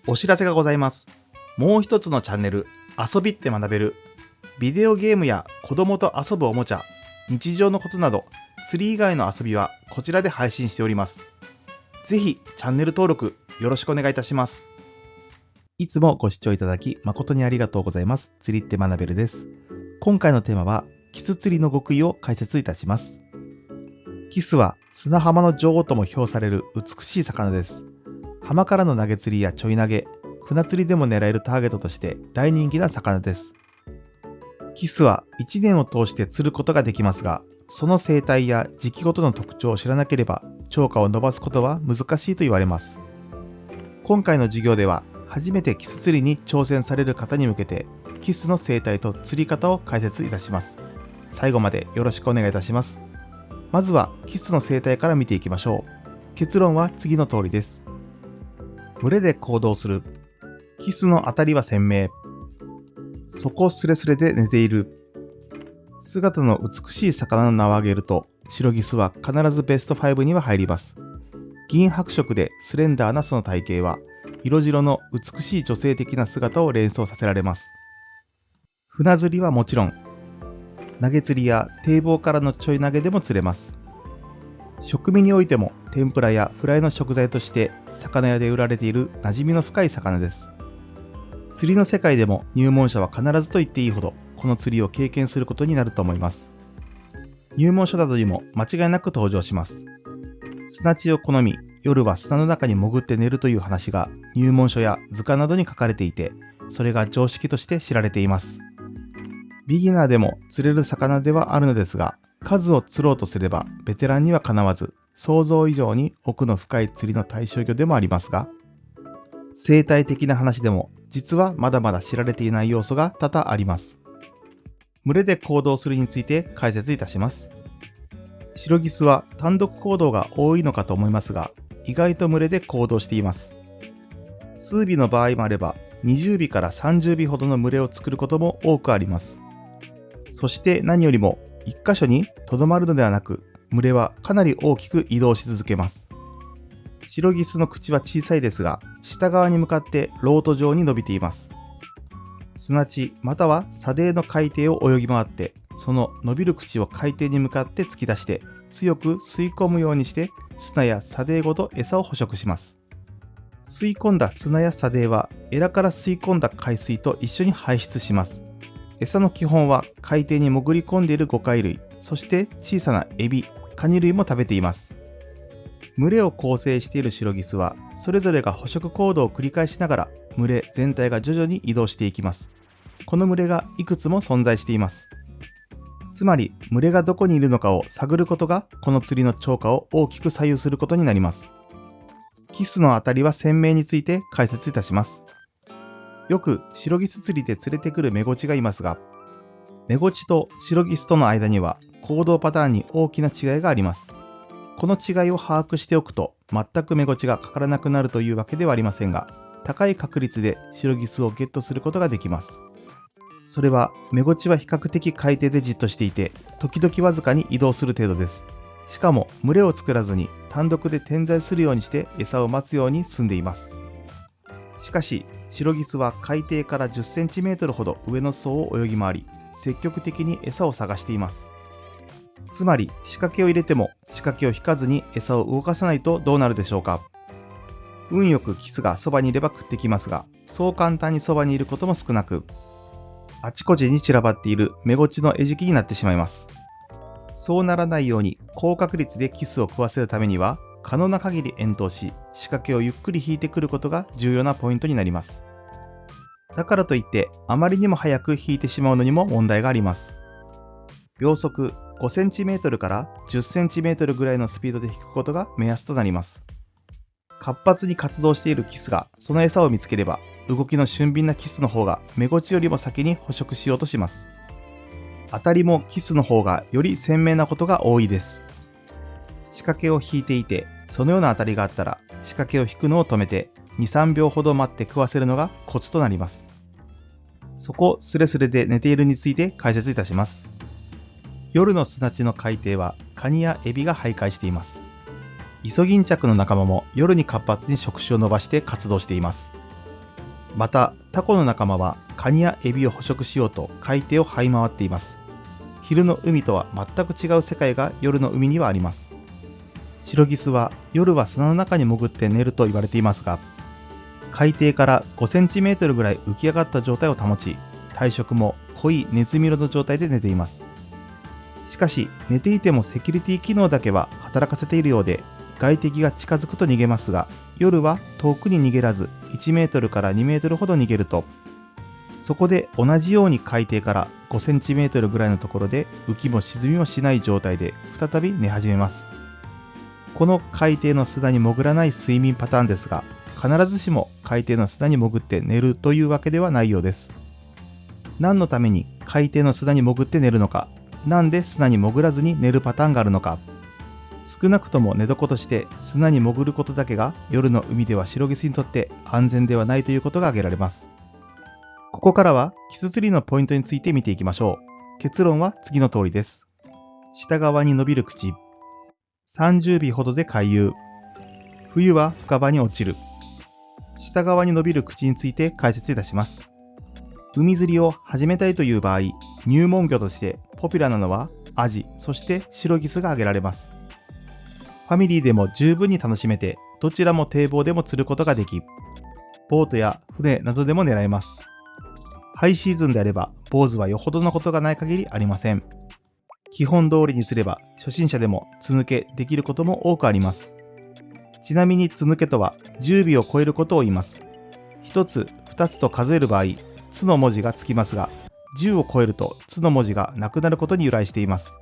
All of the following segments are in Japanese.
お知らせがございます。もう一つのチャンネル、遊びって学べる。ビデオゲームや子供と遊ぶおもちゃ、日常のことなど、釣り以外の遊びはこちらで配信しております。ぜひチャンネル登録よろしくお願いいたします。いつもご視聴いただき誠にありがとうございます。釣りって学べるです。今回のテーマは、キス釣りの極意を解説いたします。キスは砂浜の女王とも評される美しい魚です。浜からの投げ釣りやちょい投げ、船釣りでも狙えるターゲットとして大人気な魚です。キスは1年を通して釣ることができますが、その生態や時期ごとの特徴を知らなければ釣果を伸ばすことは難しいと言われます。今回の授業では初めてキス釣りに挑戦される方に向けてキスの生態と釣り方を解説いたします。最後までよろしくお願いいたします。まずはキスの生態から見ていきましょう。結論は次の通りです。群れで行動する。キスの当たりは鮮明。底スレスレで寝ている。姿の美しい魚の名を挙げると、シロギスは必ずベスト5には入ります。銀白色でスレンダーなその体型は、色白の美しい女性的な姿を連想させられます。船釣りはもちろん、投げ釣りや堤防からのちょい投げでも釣れます。食味においても天ぷらやフライの食材として魚屋で売られている馴染みの深い魚です。釣りの世界でも入門者は必ずと言っていいほどこの釣りを経験することになると思います。入門書などにも間違いなく登場します。砂地を好み、夜は砂の中に潜って寝るという話が入門書や図鑑などに書かれていて、それが常識として知られています。ビギナーでも釣れる魚ではあるのですが、数を釣ろうとすればベテランにはかなわず、想像以上に奥の深い釣りの対象魚でもありますが、生態的な話でも実はまだまだ知られていない要素が多々あります。群れで行動するについて解説いたします。シロギスは単独行動が多いのかと思いますが、意外と群れで行動しています。数尾の場合もあれば、20尾から30尾ほどの群れを作ることも多くあります。そして何よりも一箇所にとどまるのではなく、群れはかなり大きく移動し続けます。シロギスの口は小さいですが、下側に向かってロート状に伸びています。砂地または砂泥の海底を泳ぎ回って、その伸びる口を海底に向かって突き出して、強く吸い込むようにして砂や砂泥ごと餌を捕食します。吸い込んだ砂や砂泥はエラから吸い込んだ海水と一緒に排出します。餌の基本は海底に潜り込んでいる魚介類、そして小さなエビ、カニ類も食べています。群れを構成しているシロギスは、それぞれが捕食行動を繰り返しながら、群れ全体が徐々に移動していきます。この群れがいくつも存在しています。つまり、群れがどこにいるのかを探ることが、この釣りの釣果を大きく左右することになります。キスの当たりは鮮明について解説いたします。よくシロギス釣りで釣れてくるメゴチがいますが、メゴチとシロギスとの間には行動パターンに大きな違いがあります。この違いを把握しておくと、全くメゴチがかからなくなるというわけではありませんが、高い確率でシロギスをゲットすることができます。それは、メゴチは比較的海底でじっとしていて、時々わずかに移動する程度です。しかも、群れを作らずに単独で点在するようにして餌を待つように進んでいます。しかし、シロギスは海底から10センチメートルほど上の層を泳ぎ回り、積極的に餌を探しています。つまり、仕掛けを入れても仕掛けを引かずに餌を動かさないとどうなるでしょうか。運よくキスがそばにいれば食ってきますが、そう簡単にそばにいることも少なく、あちこちに散らばっているメゴチの餌食になってしまいます。そうならないように高確率でキスを食わせるためには、可能な限り遠投し、仕掛けをゆっくり引いてくることが重要なポイントになります。だからといって、あまりにも早く引いてしまうのにも問題があります。秒速5センチメートルから10センチメートルぐらいのスピードで引くことが目安となります。活発に活動しているキスがその餌を見つければ、動きの俊敏なキスの方がメゴチよりも先に捕食しようとします。当たりもキスの方がより鮮明なことが多いです。仕掛けを引いていて、そのような当たりがあったら、仕掛けを引くのを止めて、2、3秒ほど待って食わせるのがコツとなります。そこスレスレで寝ているについて解説いたします。夜の砂地の海底はカニやエビが徘徊しています。イソギンチャクの仲間も夜に活発に触手を伸ばして活動しています。また、タコの仲間はカニやエビを捕食しようと海底を這い回っています。昼の海とは全く違う世界が夜の海にはあります。シロギスは夜は砂の中に潜って寝ると言われていますが、海底から5センチメートルぐらい浮き上がった状態を保ち、体色も濃いネズミ色の状態で寝ています。しかし、寝ていてもセキュリティ機能だけは働かせているようで、外敵が近づくと逃げますが、夜は遠くに逃げらず1メートルから2メートルほど逃げると、そこで同じように海底から5センチメートルぐらいのところで浮きも沈みもしない状態で再び寝始めます。この海底の砂に潜らない睡眠パターンですが、必ずしも海底の砂に潜って寝るというわけではないようです。何のために海底の砂に潜って寝るのか、なんで砂に潜らずに寝るパターンがあるのか、少なくとも寝床として砂に潜ることだけが夜の海ではシロギスにとって安全ではないということが挙げられます。ここからはキスツリーのポイントについて見ていきましょう。結論は次の通りです。下側に伸びる口、30尾ほどで回遊、冬は深場に落ちる。下側に伸びる口について解説いたします。海釣りを始めたいという場合、入門魚としてポピュラーなのはアジ、そしてシロギスが挙げられます。ファミリーでも十分に楽しめて、どちらも堤防でも釣ることができ、ボートや船などでも狙えます。ハイシーズンであれば、坊主はよほどのことがない限りありません。基本通りにすれば、初心者でもつ抜けできることも多くあります。ちなみにつ抜けとは10尾を超えることを言います。1つ、2つと数える場合、つの文字がつきますが、10を超えるとつの文字がなくなることに由来しています。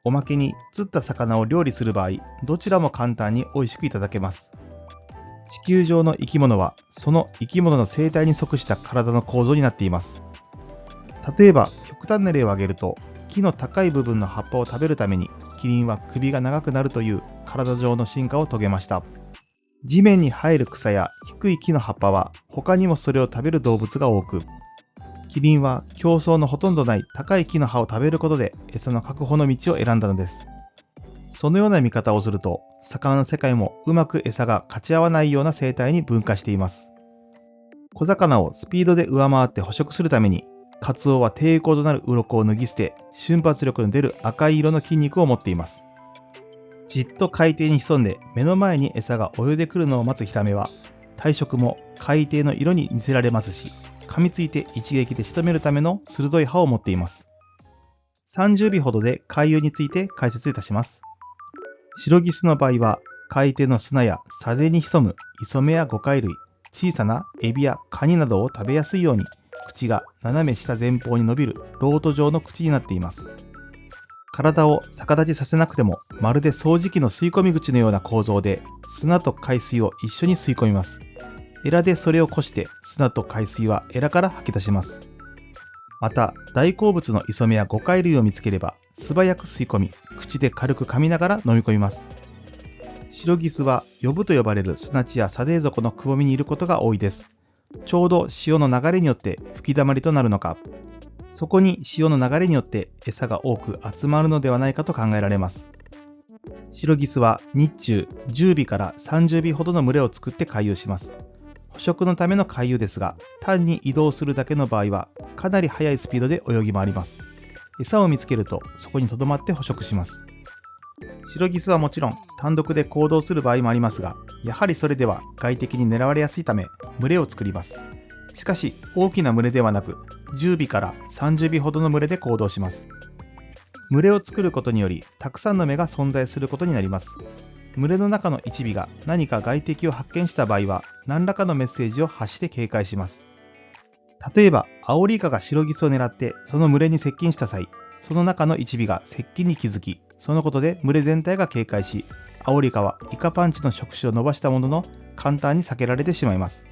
おまけに釣った魚を料理する場合、どちらも簡単に美味しくいただけます。地球上の生き物は、その生き物の生態に即した体の構造になっています。例えば、極端な例を挙げると、木の高い部分の葉っぱを食べるために、キリンは首が長くなるという体上の進化を遂げました。地面に生える草や低い木の葉っぱは、他にもそれを食べる動物が多く、キリンは競争のほとんどない高い木の葉を食べることで餌の確保の道を選んだのです。そのような見方をすると、魚の世界もうまく餌が勝ち合わないような生態に分化しています。小魚をスピードで上回って捕食するために、カツオは抵抗となる鱗を脱ぎ捨て、瞬発力の出る赤い色の筋肉を持っています。じっと海底に潜んで目の前に餌が泳いでくるのを待つヒラメは、体色も海底の色に似せられますし、噛みついて一撃で仕留めるための鋭い歯を持っています。30尾ほどで回遊について解説いたします。シロギスの場合は、海底の砂や砂泥に潜むイソメやゴカイ類、小さなエビやカニなどを食べやすいように、口が斜め下前方に伸びるロート状の口になっています。体を逆立ちさせなくても、まるで掃除機の吸い込み口のような構造で、砂と海水を一緒に吸い込みます。エラでそれをこして、砂と海水はエラから吐き出します。また、大好物のイソメやゴカイ類を見つければ、素早く吸い込み、口で軽く噛みながら飲み込みます。シロギスは、ヨブと呼ばれる砂地や砂泥底のくぼみにいることが多いです。ちょうど潮の流れによって吹き溜まりとなるのか、そこに潮の流れによって餌が多く集まるのではないかと考えられます。シロギスは日中10尾から30尾ほどの群れを作って回遊します。捕食のための回遊ですが、単に移動するだけの場合はかなり速いスピードで泳ぎ回ります。餌を見つけるとそこに留まって捕食します。シロギスはもちろん単独で行動する場合もありますが、やはりそれでは外敵に狙われやすいため群れを作ります。しかし大きな群れではなく、10尾から30尾ほどの群れで行動します。群れを作ることによりたくさんの目が存在することになります。群れの中の一尾が何か外敵を発見した場合は何らかのメッセージを発して警戒します。例えばアオリイカがシロギスを狙ってその群れに接近した際、その中の一尾が接近に気づき、そのことで群れ全体が警戒し、アオリイカはイカパンチの触手を伸ばしたものの簡単に避けられてしまいます。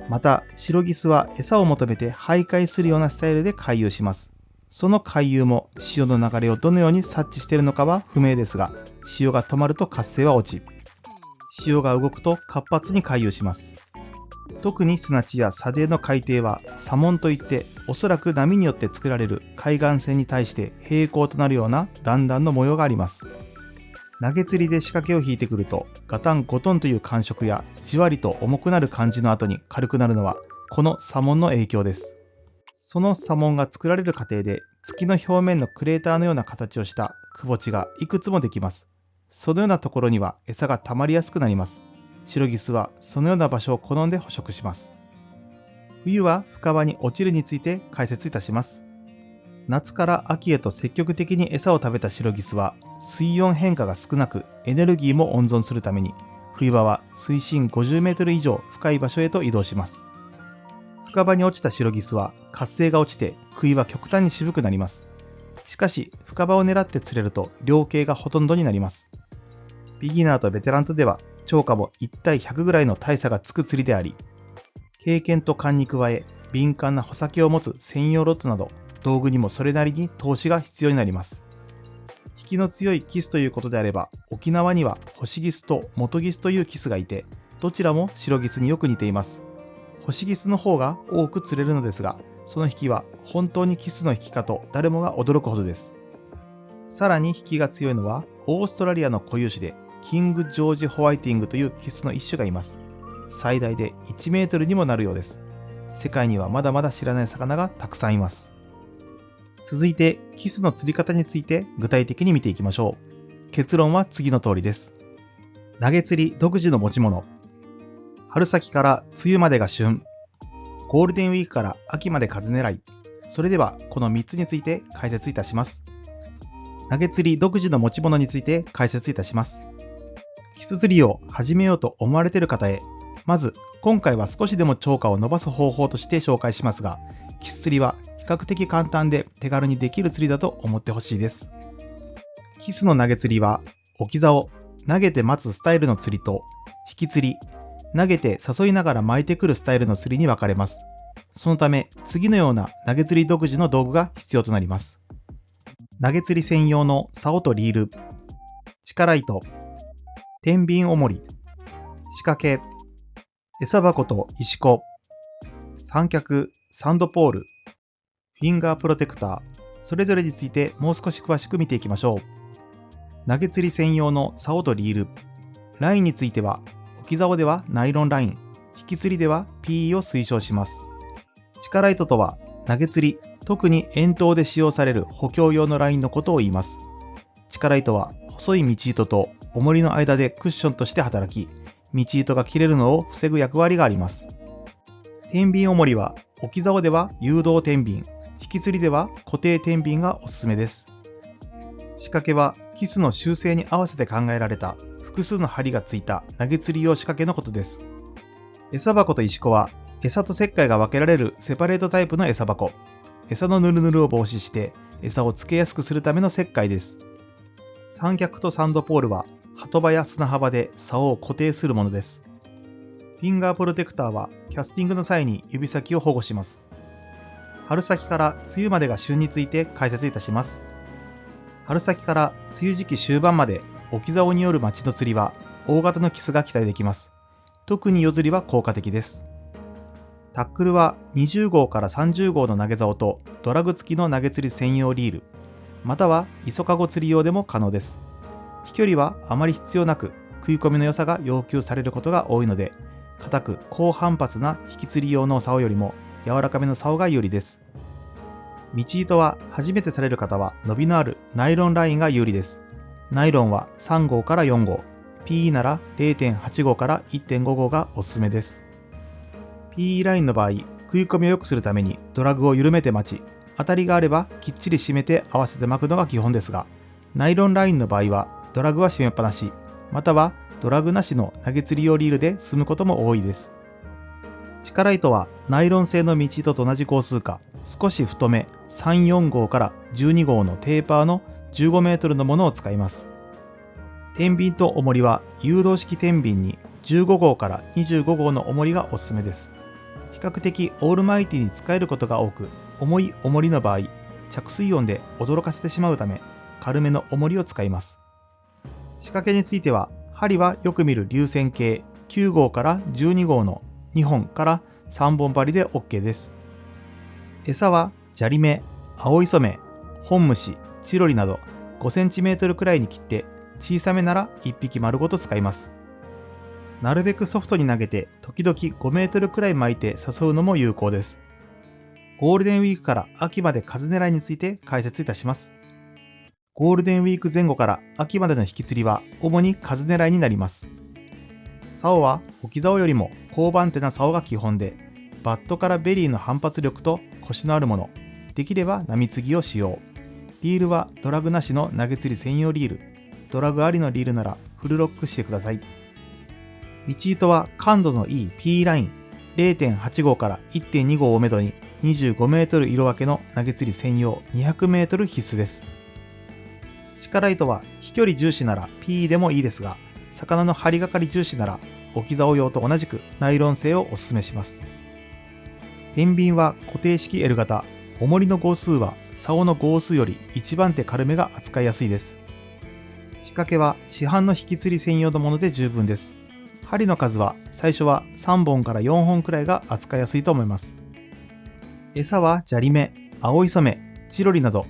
また、シロギスは餌を求めて徘徊するようなスタイルで回遊します。その回遊も潮の流れをどのように察知しているのかは不明ですが、潮が止まると活性は落ち、潮が動くと活発に回遊します。特に砂地や砂泥の海底は砂紋といって、おそらく波によって作られる海岸線に対して平行となるような段々の模様があります。投げ釣りで仕掛けを引いてくるとガタンゴトンという感触やじわりと重くなる感じの後に軽くなるのはこの砂紋の影響です。その砂紋が作られる過程で月の表面のクレーターのような形をしたくぼ地がいくつもできます。そのようなところには餌が溜まりやすくなります。シロギスはそのような場所を好んで捕食します。冬は深場に落ちるについて解説いたします。夏から秋へと積極的に餌を食べたシロギスは水温変化が少なくエネルギーも温存するために冬場は水深50メートル以上深い場所へと移動します。深場に落ちたシロギスは活性が落ちて食いは極端に渋くなります。しかし深場を狙って釣れると量刑がほとんどになります。ビギナーとベテランとでは釣果も1対100ぐらいの大差がつく釣りであり、経験と勘に加え敏感な穂先を持つ専用ロッドなど道具にもそれなりに投資が必要になります。引きの強いキスということであれば、沖縄にはホシギスとモトギスというキスがいて、どちらもシロギスによく似ています。ホシギスの方が多く釣れるのですが、その引きは本当にキスの引きかと誰もが驚くほどです。さらに引きが強いのは、オーストラリアの固有種でキングジョージホワイティングというキスの一種がいます。最大で1メートルにもなるようです。世界にはまだまだ知らない魚がたくさんいます。続いて、キスの釣り方について具体的に見ていきましょう。結論は次の通りです。投げ釣り独自の持ち物。春先から梅雨までが旬。ゴールデンウィークから秋まで風狙い。それでは、この3つについて解説いたします。投げ釣り独自の持ち物について解説いたします。キス釣りを始めようと思われている方へ、まず、今回は少しでも釣果を伸ばす方法として紹介しますが、キス釣りは比較的簡単で手軽にできる釣りだと思ってほしいです。キスの投げ釣りは、置き竿、投げて待つスタイルの釣りと、引き釣り、投げて誘いながら巻いてくるスタイルの釣りに分かれます。そのため、次のような投げ釣り独自の道具が必要となります。投げ釣り専用の竿とリール、力糸、天秤重り、仕掛け、餌箱と石子、三脚、サンドポール、フィンガープロテクター、それぞれについてもう少し詳しく見ていきましょう。投げ釣り専用の竿とリール、ラインについては、置き竿ではナイロンライン、引き釣りでは PE を推奨します。力糸とは、投げ釣り、特に遠投で使用される補強用のラインのことを言います。力糸は、細い道糸と重りの間でクッションとして働き、道糸が切れるのを防ぐ役割があります。天秤重りは、置き竿では誘導天秤、引き釣りでは固定天秤がおすすめです。仕掛けはキスの習性に合わせて考えられた複数の針がついた投げ釣り用仕掛けのことです。餌箱と石子は餌と石灰が分けられるセパレートタイプの餌箱。餌のヌルヌルを防止して餌をつけやすくするための石灰です。三脚とサンドポールは鳩場や砂浜で竿を固定するものです。フィンガープロテクターはキャスティングの際に指先を保護します。春先から梅雨までが旬について解説いたします。春先から梅雨時期終盤まで置き竿による町の釣りは大型のキスが期待できます。特に夜釣りは効果的です。タックルは20号から30号の投げ竿とドラグ付きの投げ釣り専用リール、または磯かご釣り用でも可能です。飛距離はあまり必要なく食い込みの良さが要求されることが多いので、硬く高反発な引き釣り用の竿よりも柔らかめの竿が有利です。道糸は初めてされる方は伸びのあるナイロンラインが有利です。ナイロンは3号から4号、PE なら 0.8 号から 1.5 号がおすすめです。PE ラインの場合、食い込みを良くするためにドラグを緩めて待ち、当たりがあればきっちり締めて合わせて巻くのが基本ですが、ナイロンラインの場合はドラグは締めっぱなし、またはドラグなしの投げ釣り用リールで済むことも多いです。力糸はナイロン製の道糸と同じ号数か、少し太め3、4号から12号のテーパーの15メートルのものを使います。天秤と重りは誘導式天秤に15号から25号の重りがおすすめです。比較的オールマイティに使えることが多く、重い重りの場合、着水音で驚かせてしまうため、軽めの重りを使います。仕掛けについては、針はよく見る流線形9号から12号の2本から3本針で OK です。餌は砂利目、青磯目、本虫、チロリなど 5cm くらいに切って小さめなら1匹丸ごと使います。なるべくソフトに投げて時々5メートルくらい巻いて誘うのも有効です。ゴールデンウィークから秋まで数狙いについて解説いたします。ゴールデンウィーク前後から秋までの引き釣りは主に数狙いになります。竿は置き竿よりも高番手な竿が基本で、バットからベリーの反発力とコシのあるもの、できれば波継ぎを使用。リールはドラグなしの投げ釣り専用リール、ドラグありのリールならフルロックしてください。道糸は感度のいい P ライン 0.8 号から 1.2 号をめどに25メートル色分けの投げ釣り専用200メートル必須です。力糸は飛距離重視なら P でもいいですが、魚の張りがかり重視なら置き竿用と同じくナイロン製をお勧めします。天秤は固定式 L 型、重りの号数は竿の号数より1番手軽めが扱いやすいです。仕掛けは市販の引き釣り専用のもので十分です。針の数は最初は3本から4本くらいが扱いやすいと思います。餌は砂利目、青磯目、チロリなど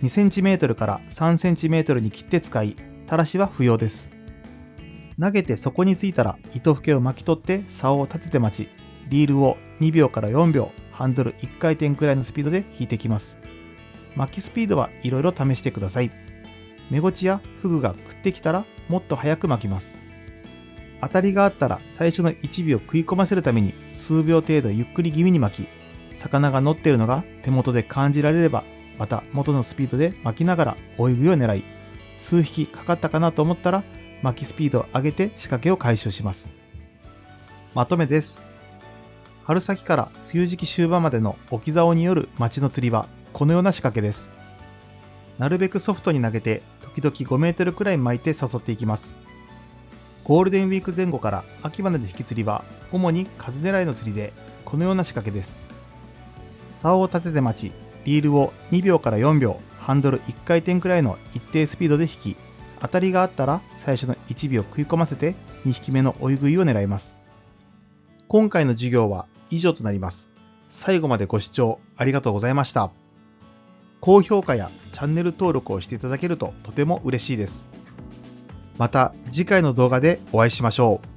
2cm から 3cm に切って使い、たらしは不要です。投げて底についたら糸ふけを巻き取って竿を立てて待ち、リールを2秒から4秒、ハンドル1回転くらいのスピードで引いてきます。巻きスピードはいろいろ試してください。目ゴチやフグが食ってきたらもっと早く巻きます。当たりがあったら最初の1秒食い込ませるために数秒程度ゆっくり気味に巻き、魚が乗っているのが手元で感じられれば、また元のスピードで巻きながら追い食いを狙い、数匹かかったかなと思ったら巻きスピードを上げて仕掛けを回収します。まとめです。春先から梅雨時期終盤までの置き竿による町の釣りはこのような仕掛けです。なるべくソフトに投げて時々5メートルくらい巻いて誘っていきます。ゴールデンウィーク前後から秋までの引き釣りは主に数狙いの釣りでこのような仕掛けです。竿を立てて待ち、リールを2秒から4秒、ハンドル1回転くらいの一定スピードで引き、当たりがあったら最初の1秒食い込ませて2匹目の追い食いを狙います。今回の授業は以上となります。最後までご視聴ありがとうございました。高評価やチャンネル登録をしていただけるととても嬉しいです。また次回の動画でお会いしましょう。